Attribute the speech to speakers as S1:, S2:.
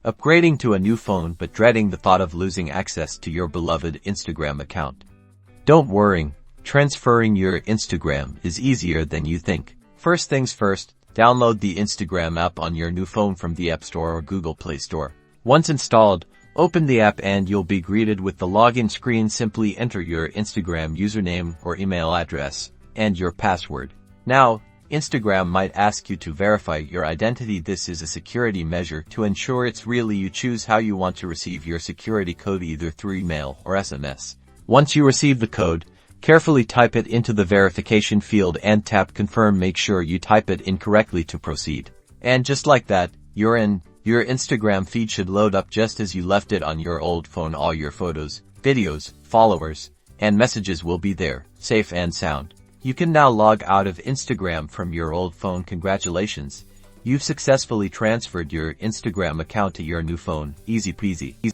S1: Upgrading to a new phone but dreading the thought of losing access to your beloved Instagram account? Don't worry, transferring your Instagram is easier than you think. First things first, download the Instagram app on your new phone from the App Store or Google Play Store. Once installed, open the app and you'll be greeted with the login screen. Simply enter your Instagram username or email address and your password. Now, Instagram might ask you to verify your identity. This is a security measure to ensure it's really you. Choose how you want to receive your security code, either through email or SMS. Once you receive the code, carefully type it into the verification field and tap confirm. Make sure you type it in correctly to proceed. And just like that, you're in. Your Instagram feed should load up just as you left it on your old phone. All your photos, videos, followers, and messages will be there, safe and sound. You can now log out of Instagram from your old phone. Congratulations, you've successfully transferred your Instagram account to your new phone. Easy peasy.